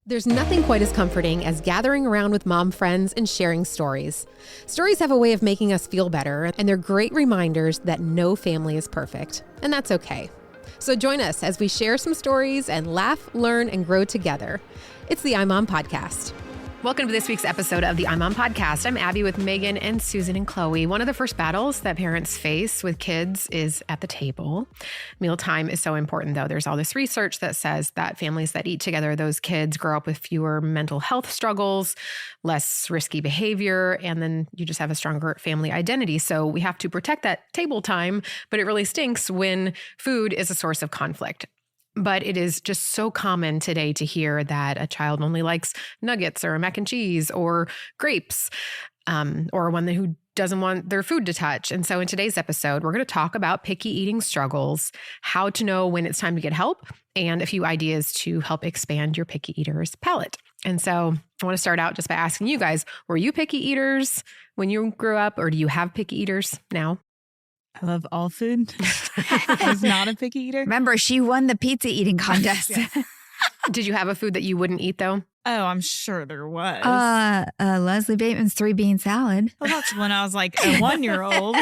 There's nothing quite as comforting as gathering around with mom friends and sharing stories. Stories have a way of making us feel better, and they're great reminders that no family is perfect, and that's okay. So join us as we share some stories and laugh, learn, and grow together. It's the iMom Podcast. Welcome to this week's episode of the iMom Podcast. I'm Abby with Megan and Susan and Chloe. One of the first battles that parents face with kids is at the table. Mealtime is so important, though. There's all this research that says that families that eat together, those kids grow up with fewer mental health struggles, less risky behavior, and then you just have a stronger family identity. So we have to protect that table time, but it really stinks when food is a source of conflict. But it is just so common today to hear that a child only likes nuggets or mac and cheese or grapes, or one who doesn't want their food to touch. And so in today's episode, we're going to talk about picky eating struggles, how to know when it's time to get help, and a few ideas to help expand your picky eater's palate. And so I want to start out just by asking you guys, were you picky eaters when you grew up, or do you have picky eaters now? I love all food. I was not a picky eater. Remember, she won the pizza eating contest. Did you have a food that you wouldn't eat, though? Oh, I'm sure there was. Leslie Bateman's 3-bean salad. Well, that's when I was like a 1-year-old.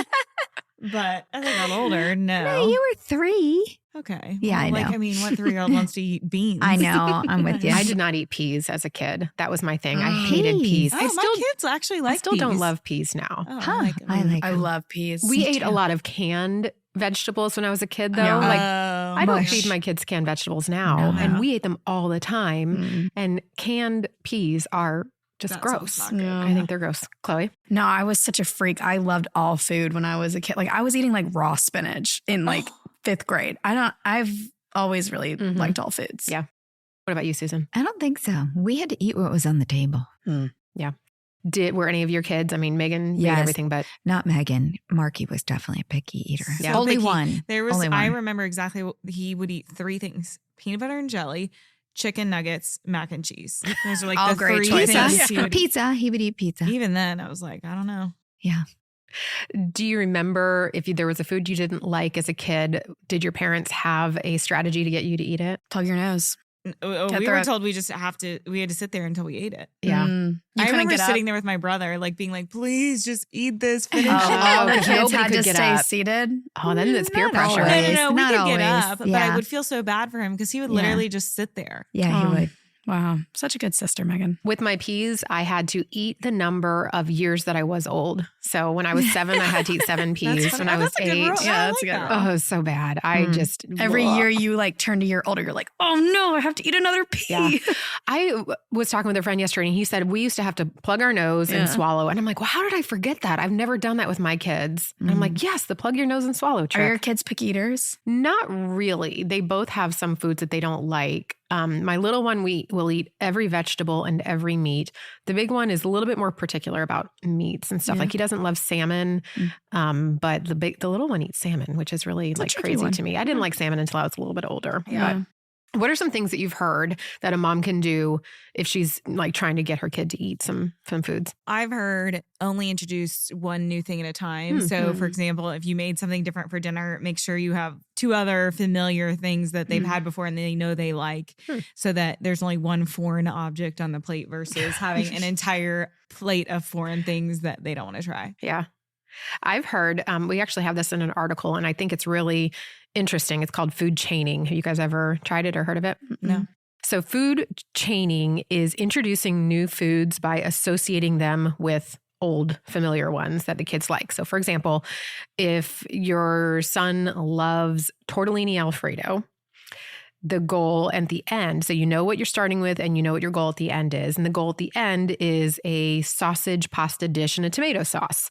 But I think I'm older. No, you were 3. Okay. Yeah, well, I know. I mean, what 3-year-old wants to eat beans? I know. I'm with you. I did not eat peas as a kid. That was my thing. I hated peas. Oh, my kids actually like I still peas. don't love peas now. Oh, Huh, I love peas. We ate a lot of canned vegetables when I was a kid, though. Yeah. Like, I don't mush. feed my kids canned vegetables now, No. and we ate them all the time. Mm. And canned peas are just That gross. sounds not good. I think they're gross. Chloe? No, I was such a freak. I loved all food when I was a kid. Like I was eating like raw spinach in like 5th grade. I've always really liked all foods. Yeah. What about you, Susan? I don't think so. We had to eat what was on the table. Were any of your kids? I mean, Megan made Yes. everything, but Not Megan. Marky was definitely a picky eater. Yeah. Only Picky. one. There was. Only I one. remember exactly what he would eat: 3 things: peanut butter and jelly, chicken nuggets, mac and cheese. Those are like All the great 3 choices. things he would eat. Pizza. He would eat pizza. Even then, I was like, I don't know. Yeah. do you remember if there was a food you didn't like as a kid? Did your parents have a strategy to get you to eat it? Plug your nose. Get We through were it. told we had to sit there until we ate it. Yeah. You I couldn't remember get up? sitting there with my brother, like being like, please just eat this, finish Oh, it. the kids Nobody had could to get stay up. seated. Oh, then it's peer Not pressure. always. No, we Not could get always. up, but Yeah. I would feel so bad for him because he would Yeah. literally just sit there. Yeah, he Oh. would. Wow. Such a good sister, Megan. With my peas, I had to eat the number of years that I was old. So when I was 7, I had to eat 7 peas. funny. When I was That's a good 8, rule. Yeah, I that's like a good that. oh, it was so bad. I just Every Ugh. year you like turn to your older, you're like, oh no, I have to eat another pea. Yeah. I was talking with a friend yesterday, and he said we used to have to plug our nose and Yeah. swallow. And I'm like, well, how did I forget that? I've never done that with my kids. And I'm like, yes, the plug your nose and swallow Are trick. your kids picky eaters? Not really. They both have some foods that they don't like. My little one, we will eat every vegetable and every meat. The big one is a little bit more particular about meats and stuff. Yeah. Like he doesn't love salmon, but the little one eats salmon, which is really It's a like tricky crazy one. to me. I didn't like salmon until I was a little bit older. Yeah. But what are some things that you've heard that a mom can do if she's like trying to get her kid to eat some foods? I've heard only introduce one new thing at a time. So, for example, if you made something different for dinner, make sure you have 2 other familiar things that they've had before and they know they like, so that there's only one foreign object on the plate versus having an entire plate of foreign things that they don't want to try. Yeah. I've heard, we actually have this in an article, and I think it's really interesting. It's called food chaining. Have you guys ever tried it or heard of it? No. So food chaining is introducing new foods by associating them with old familiar ones that the kids like. So for example, if your son loves tortellini Alfredo, the goal at the end, so you know what you're starting with and you know what your goal at the end is. And the goal at the end is a sausage pasta dish and a tomato sauce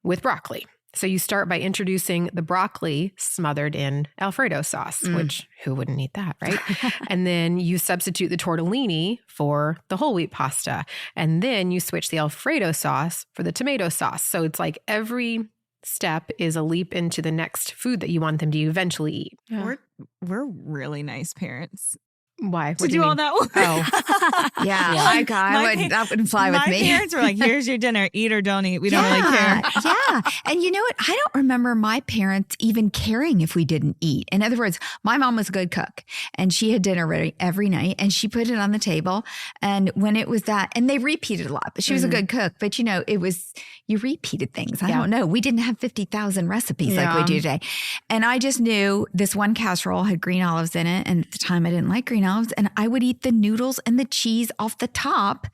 with broccoli. So you start by introducing the broccoli smothered in Alfredo sauce, which who wouldn't eat that, right? And then you substitute the tortellini for the whole wheat pasta. And then you switch the Alfredo sauce for the tomato sauce. So it's like every step is a leap into the next food that you want them to eventually eat. Yeah. We're really nice parents. Why? to do all that work. Oh, Yeah. Like, That wouldn't fly with my me. parents were like, here's your dinner, eat or don't eat. We don't really care. Yeah. And you know what? I don't remember my parents even caring if we didn't eat. In other words, my mom was a good cook and she had dinner ready every night and she put it on the table. And when it was that, and they repeated a lot, but she was a good cook. But you know, you repeated things. I don't know. We didn't have 50,000 recipes like we do today. And I just knew this one casserole had green olives in it. And at the time I didn't like green olives. And I would eat the noodles and the cheese off the top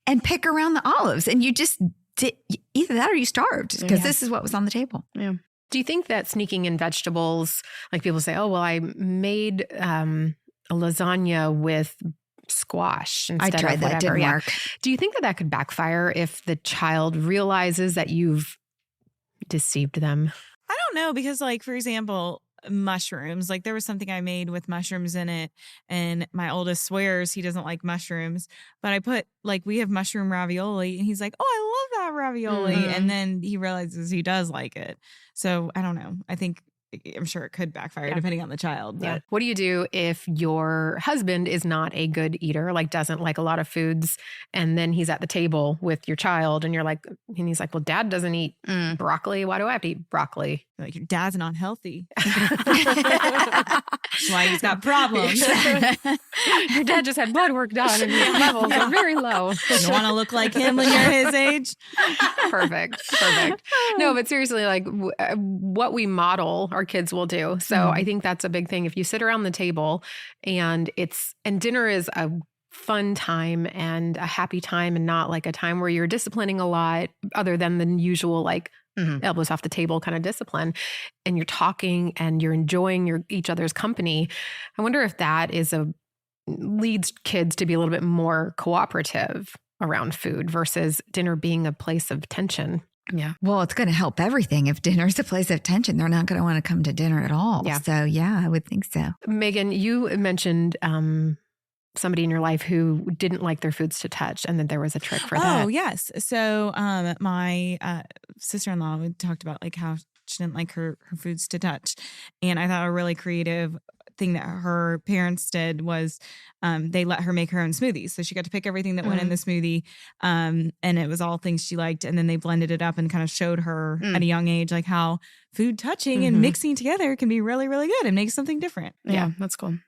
and pick around the olives. And you just did either that or you starved because this is what was on the table. Yeah. do you think that sneaking in vegetables, like people say, oh, well, I made a lasagna with squash instead I tried of that, whatever. didn't work. Do you think that that could backfire if the child realizes that you've deceived them? I don't know because, like, for example, mushrooms, like there was something I made with mushrooms in it and my oldest swears he doesn't like mushrooms, but I put, like, we have mushroom ravioli and he's like, oh, I love that ravioli. And then he realizes he does like it. So I don't know. I'm sure it could backfire depending on the child. But. Yeah. What do you do if your husband is not a good eater, like doesn't like a lot of foods, and then he's at the table with your child and you're like, and he's like, well, dad doesn't eat broccoli. Why do I have to eat broccoli? Like, your dad's not healthy. That's why he's got problems. Your dad just had blood work done and his levels are very low. You want to look like him when you're his age? Perfect. No, but seriously, like what we model, our kids will do. So I think that's a big thing. If you sit around the table and dinner is a fun time and a happy time and not like a time where you're disciplining a lot other than the usual like elbows off the table kind of discipline, and you're talking and you're enjoying each other's company. I wonder if that leads kids to be a little bit more cooperative around food versus dinner being a place of tension. Yeah. Well, it's going to help everything. If dinner's a place of tension, they're not going to want to come to dinner at all. Yeah. So yeah, I would think so. Megan, you mentioned somebody in your life who didn't like their foods to touch, and that there was a trick for that. Oh, yes. So my sister-in-law, we talked about like how she didn't like her foods to touch. And I thought a really creative thing that her parents did was they let her make her own smoothies. So she got to pick everything that went in the smoothie. And it was all things she liked. And then they blended it up and kind of showed her at a young age, like how food touching and mixing together can be really, really good and make something different. Yeah, that's cool.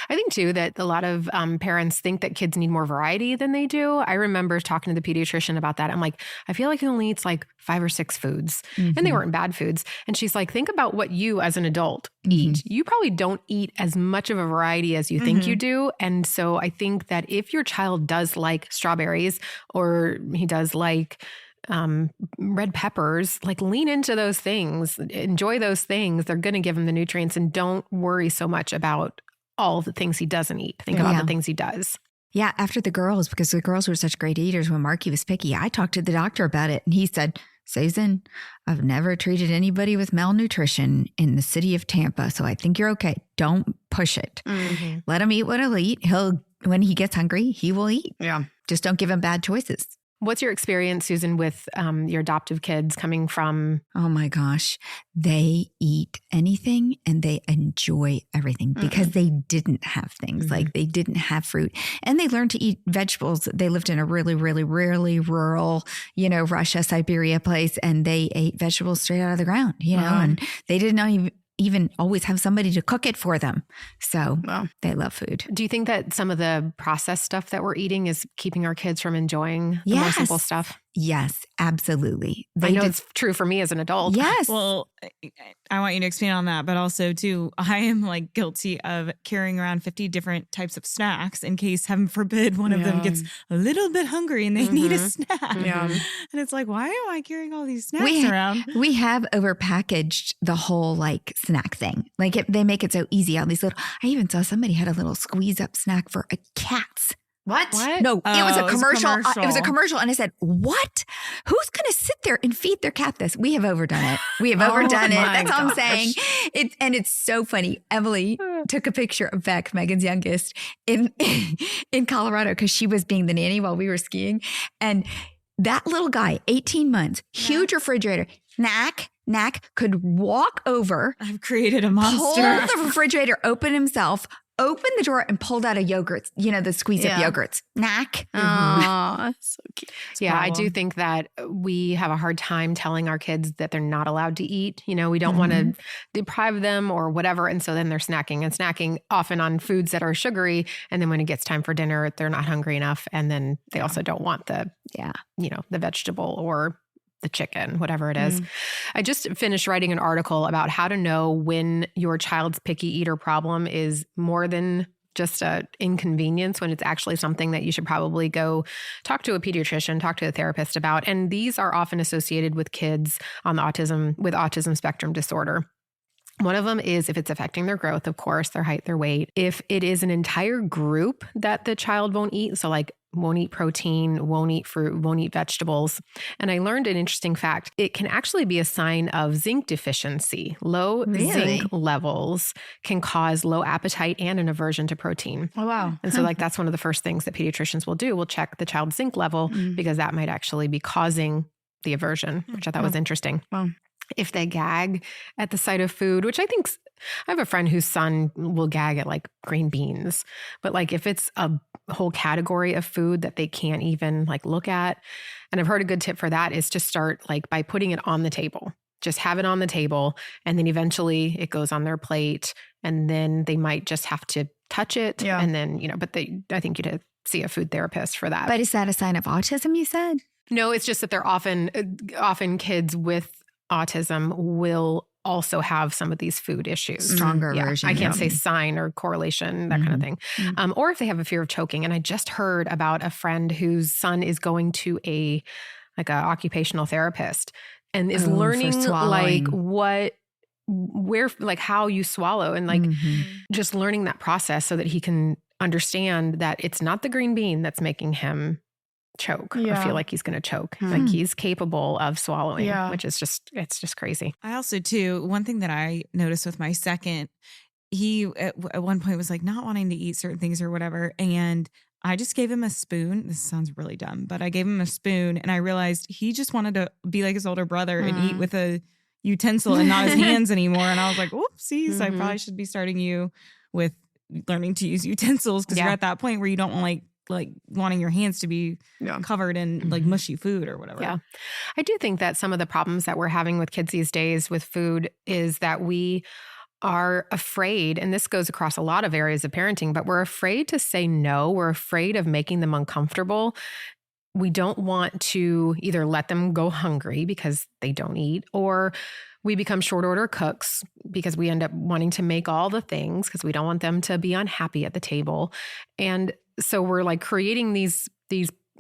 I think too that a lot of parents think that kids need more variety than they do. I remember talking to the pediatrician about that. I'm like, I feel like he only eats like 5 or 6 foods, and they weren't bad foods. And she's like, think about what you as an adult eat. You probably don't eat as much of a variety as you think you do. And so I think that if your child does like strawberries or he does like red peppers, like lean into those things, enjoy those things. They're going to give him the nutrients, and don't worry so much about all the things he doesn't eat. Think about the things he does. Yeah, after the girls, because the girls were such great eaters when Marky was picky, I talked to the doctor about it and he said, Susan, I've never treated anybody with malnutrition in the city of Tampa, so I think you're okay. Don't push it. Let him eat what he'll eat. When he gets hungry, he will eat. Yeah. Just don't give him bad choices. What's your experience, Susan, with your adoptive kids coming from? Oh my gosh. They eat anything and they enjoy everything because they didn't have things like they didn't have fruit, and they learned to eat vegetables. They lived in a really, really, really rural, Russia, Siberia place, and they ate vegetables straight out of the ground, and they didn't even always have somebody to cook it for them. So they love food. Do you think that some of the processed stuff that we're eating is keeping our kids from enjoying the more simple stuff? Yes, absolutely. I know it's true for me as an adult. Yes. Well, I want you to expand on that, but also too, I am like guilty of carrying around 50 different types of snacks in case, heaven forbid, one of them gets a little bit hungry and they need a snack. Yeah. And it's like, why am I carrying all these snacks around? We have overpackaged the whole like snack thing. Like they make it so easy. All these little, I even saw somebody had a little squeeze up snack for a cat's. What? No, it was a commercial. It was a commercial. And I said, what? Who's going to sit there and feed their cat this? We have overdone it. We have overdone it. That's all I'm saying. It's so funny. Emily took a picture of Beck, Megan's youngest, in Colorado because she was being the nanny while we were skiing. And that little guy, 18 months, huge refrigerator, Knack could walk over. I've created a monster. Pull the refrigerator open himself, opened the drawer and pulled out a yogurt, the squeeze up yogurts. Snack. Oh, so cute. Yeah, I do think that we have a hard time telling our kids that they're not allowed to eat. We don't want to deprive them or whatever. And so then they're snacking often on foods that are sugary. And then when it gets time for dinner, they're not hungry enough. And then they also don't want the vegetable or the chicken, whatever it is. I just finished writing an article about how to know when your child's picky eater problem is more than just an inconvenience, when it's actually something that you should probably go talk to a pediatrician, talk to a therapist about. And these are often associated with kids with autism spectrum disorder. One of them is if it's affecting their growth, of course, their height, their weight. If it is an entire group that the child won't eat, so like won't eat protein, won't eat fruit, won't eat vegetables. And I learned an interesting fact. It can actually be a sign of zinc deficiency. Low zinc levels can cause low appetite and an aversion to protein. Oh, wow. And so that's one of the first things that pediatricians will do. We'll check the child's zinc level because that might actually be causing the aversion, which I thought was interesting. Wow. If they gag at the sight of food, which I have a friend whose son will gag at like green beans, but like if it's a whole category of food that they can't even like look at. And I've heard a good tip for that is to start like by putting it on the table. Just have it on the table and then eventually it goes on their plate and then they might just have to touch it. Yeah. And then, but I think you'd see a food therapist for that. But is that a sign of autism, you said? No, it's just that they're often kids with autism will also have some of these food issues. Stronger version. I can't say sign or correlation, that kind of thing. Or if they have a fear of choking. And I just heard about a friend whose son is going to a occupational therapist and is learning how you swallow and just learning that process so that he can understand that it's not the green bean that's making him choke or feel like he's going to choke. Like he's capable of swallowing, which is it's just crazy. I also too, one thing that I noticed with my second, he at one point was like not wanting to eat certain things or whatever. And I just gave him a spoon. This sounds really dumb, but I gave him a spoon and I realized he just wanted to be like his older brother and eat with a utensil and not his hands anymore. And I was like, oopsies, I probably should be starting you with learning to use utensils because you're at that point where you don't like wanting your hands to be covered in like mushy food or whatever. Yeah. I do think that some of the problems that we're having with kids these days with food is that we are afraid, and this goes across a lot of areas of parenting, but we're afraid to say no. We're afraid of making them uncomfortable. We don't want to either let them go hungry because they don't eat, or we become short order cooks because we end up wanting to make all the things because we don't want them to be unhappy at the table. And so we're like creating these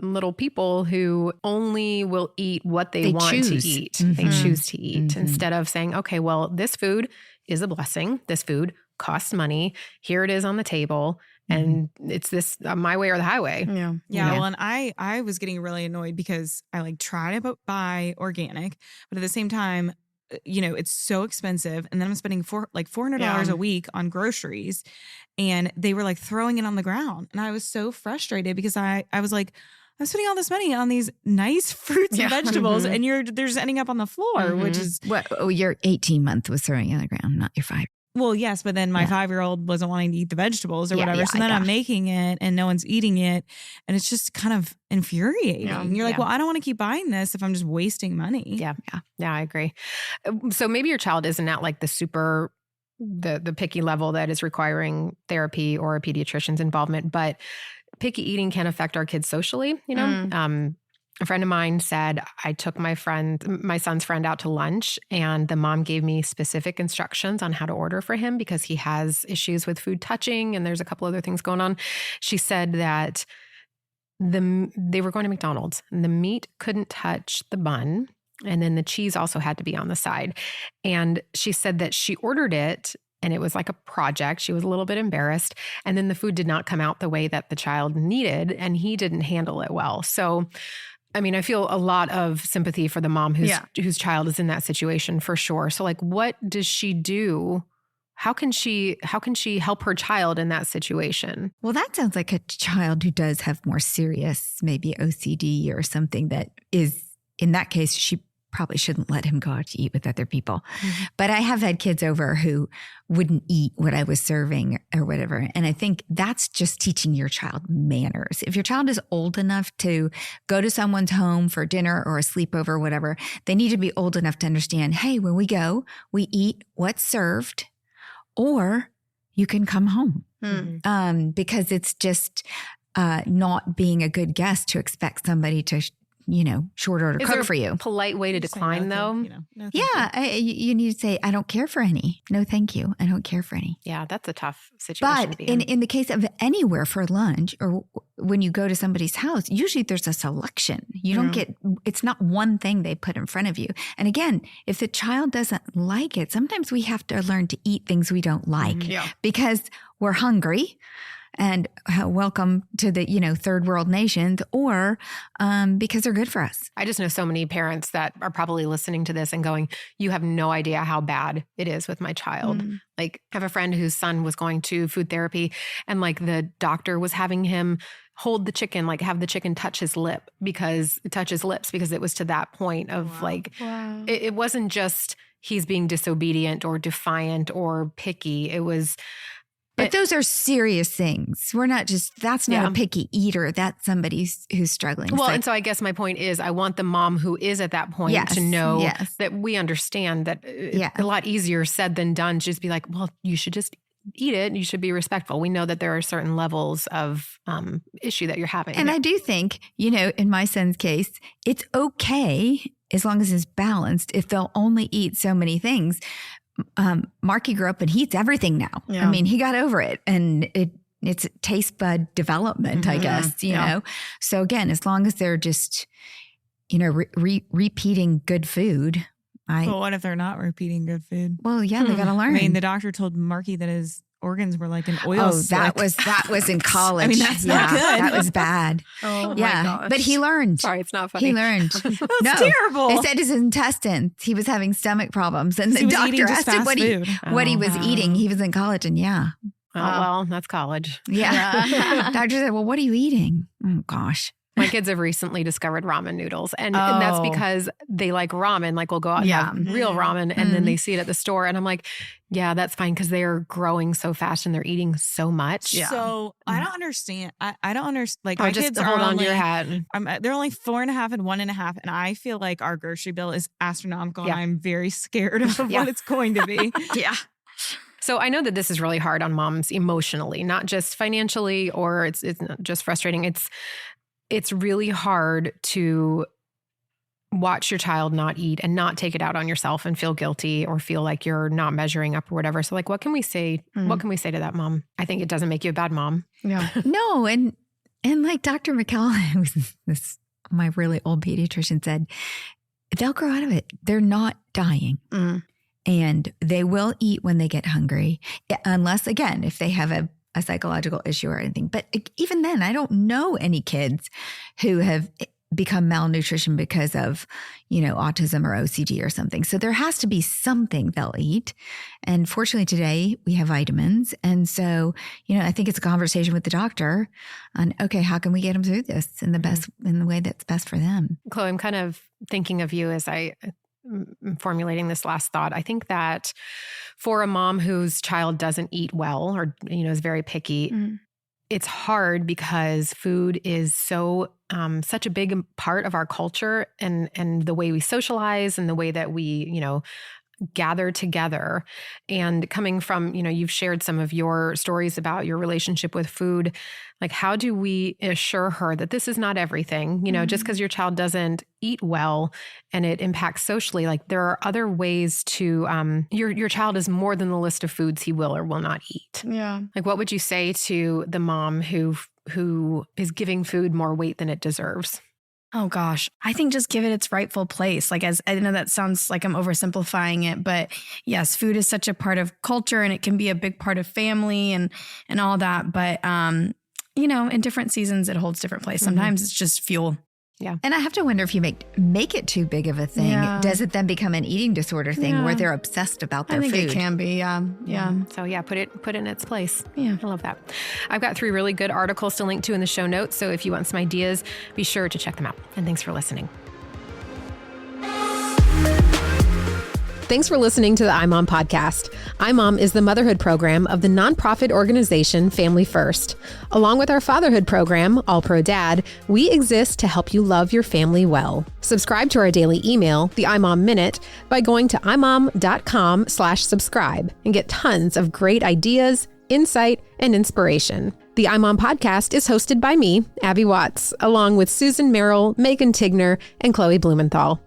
little people who only will eat what they want choose. To eat. They choose to eat instead of saying, okay, well, this food is a blessing. This food costs money. Here it is on the table. And it's this my way or the highway. Yeah. Well, and I was getting really annoyed because I try to buy organic, but at the same time, it's so expensive. And then I'm spending $400 a week on groceries and they were throwing it on the ground. And I was so frustrated because I was like, I'm spending all this money on these nice fruits and vegetables and they're just ending up on the floor, which is your 18-month was throwing it on the ground, not your 5. Well, yes, but then my 5-year-old wasn't wanting to eat the vegetables or whatever. So then I'm making it and no one's eating it. And it's just kind of infuriating. Yeah. You're like, well, I don't want to keep buying this if I'm just wasting money. Yeah, I agree. So maybe your child isn't at the picky level that is requiring therapy or a pediatrician's involvement, but picky eating can affect our kids socially, A friend of mine said, I took my son's friend out to lunch and the mom gave me specific instructions on how to order for him because he has issues with food touching and there's a couple other things going on. She said that they were going to McDonald's and the meat couldn't touch the bun and then the cheese also had to be on the side. And she said that she ordered it and it was like a project. She was a little bit embarrassed. And then the food did not come out the way that the child needed and he didn't handle it well. So I feel a lot of sympathy for the mom whose child is in that situation for sure. So what does she do? How can she help her child in that situation? Well, that sounds like a child who does have more serious, maybe OCD or something that is, in that case, she probably shouldn't let him go out to eat with other people. But I have had kids over who wouldn't eat what I was serving or whatever. And I think that's just teaching your child manners. If your child is old enough to go to someone's home for dinner or a sleepover or whatever, they need to be old enough to understand, hey, when we go, we eat what's served, or you can come home. Because it's just not being a good guest to expect somebody to short order cook for you. Polite way to decline, though. No, you need to say, I don't care for any. No, thank you. I don't care for any. Yeah, that's a tough situation to But be in the case of anywhere for lunch or when you go to somebody's house, usually there's a selection. You don't get, it's not one thing they put in front of you. And again, if the child doesn't like it, sometimes we have to learn to eat things we don't like because we're hungry. And welcome to the, third world nations, or because they're good for us. I just know so many parents that are probably listening to this and going, you have no idea how bad it is with my child. Like, I have a friend whose son was going to food therapy, and like the doctor was having him hold the chicken, like have the chicken touch his lips because it was to that point of it wasn't just he's being disobedient or defiant or picky. It was... But those are serious things. We're not just, that's not a picky eater. That's somebody who's struggling. Well, and so I guess my point is I want the mom who is at that point to know that we understand that it's a lot easier said than done. Just be like, well, you should just eat it. You should be respectful. We know that there are certain levels of issue that you're having. And I do think, in my son's case, it's okay as long as it's balanced if they'll only eat so many things. Marky grew up and he eats everything now. I mean, he got over it, and it's taste bud development, I guess, you know? So again, as long as they're just, repeating good food. Well, what if they're not repeating good food? Well, yeah, they got to learn. I mean, the doctor told Marky that his organs were like an oil. Oh, that was in college. I mean, that's not good. That was bad. Oh my gosh. But he learned. Sorry, it's not funny. He learned. That's terrible. They said his intestines. He was having stomach problems, and the doctor asked him what he was eating. He was in college, and Oh, well, that's college. Yeah. Doctor said, well, what are you eating? Oh, gosh. My kids have recently discovered ramen noodles, and that's because they like ramen. Like, we'll go out and have real ramen, and then they see it at the store, and I'm like, yeah, that's fine, because they are growing so fast and they're eating so much. Yeah. So I don't understand. I don't understand. Like, my just kids hold are on only, to your hat. They're only 4.5 and 1.5, and I feel like our grocery bill is astronomical, and I'm very scared of what it's going to be. So I know that this is really hard on moms emotionally, not just financially, or it's not just frustrating. It's really hard to watch your child not eat and not take it out on yourself and feel guilty or feel like you're not measuring up or whatever. So like, what can we say? What can we say to that mom? I think it doesn't make you a bad mom. Yeah. No. And like Dr. McKell, my really old pediatrician said, they'll grow out of it. They're not dying. And they will eat when they get hungry, unless, again, if they have a psychological issue or anything. But even then, I don't know any kids who have become malnutrition because of, autism or OCD or something. So there has to be something they'll eat. And fortunately today we have vitamins. And so, I think it's a conversation with the doctor on, okay, how can we get them through this in the way that's best for them? Chloe, I'm kind of thinking of you as I'm formulating this last thought. I think that for a mom whose child doesn't eat well or, is very picky, it's hard because food is so such a big part of our culture and the way we socialize and the way that we, gather together. And coming from, you've shared some of your stories about your relationship with food. Like, how do we assure her that this is not everything? Just because your child doesn't eat well and it impacts socially, like there are other ways to, your child is more than the list of foods he will or will not eat. Yeah. Like, what would you say to the mom who is giving food more weight than it deserves? Oh gosh, I think just give it its rightful place. Like, as I know that sounds like I'm oversimplifying it, but yes, food is such a part of culture and it can be a big part of family and all that. But, in different seasons, it holds different place. Sometimes it's just fuel. Yeah. And I have to wonder if you make it too big of a thing, does it then become an eating disorder thing where they're obsessed about their food? I think it can be. Yeah. So put it in its place. Yeah. I love that. I've got 3 really good articles to link to in the show notes. So if you want some ideas, be sure to check them out. And thanks for listening. Thanks for listening to the iMom podcast. iMom is the motherhood program of the nonprofit organization Family First. Along with our fatherhood program, All Pro Dad, we exist to help you love your family well. Subscribe to our daily email, the iMom Minute, by going to imom.com/subscribe and get tons of great ideas, insight, and inspiration. The iMom podcast is hosted by me, Abby Watts, along with Susan Merrill, Megan Tigner, and Chloe Blumenthal.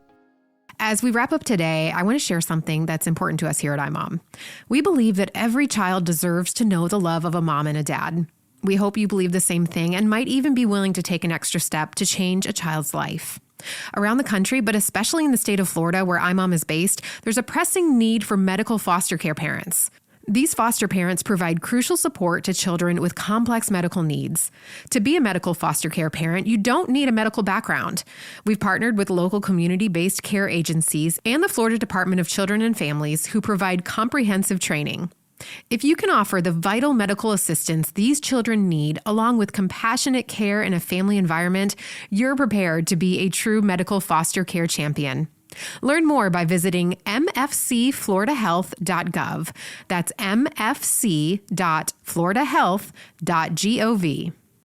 As we wrap up today, I want to share something that's important to us here at iMom. We believe that every child deserves to know the love of a mom and a dad. We hope you believe the same thing and might even be willing to take an extra step to change a child's life. Around the country, but especially in the state of Florida where iMom is based, there's a pressing need for medical foster care parents. These foster parents provide crucial support to children with complex medical needs. To be a medical foster care parent, you don't need a medical background. We've partnered with local community-based care agencies and the Florida Department of Children and Families who provide comprehensive training. If you can offer the vital medical assistance these children need, along with compassionate care in a family environment, you're prepared to be a true medical foster care champion. Learn more by visiting mfcfloridahealth.gov. That's mfc.floridahealth.gov.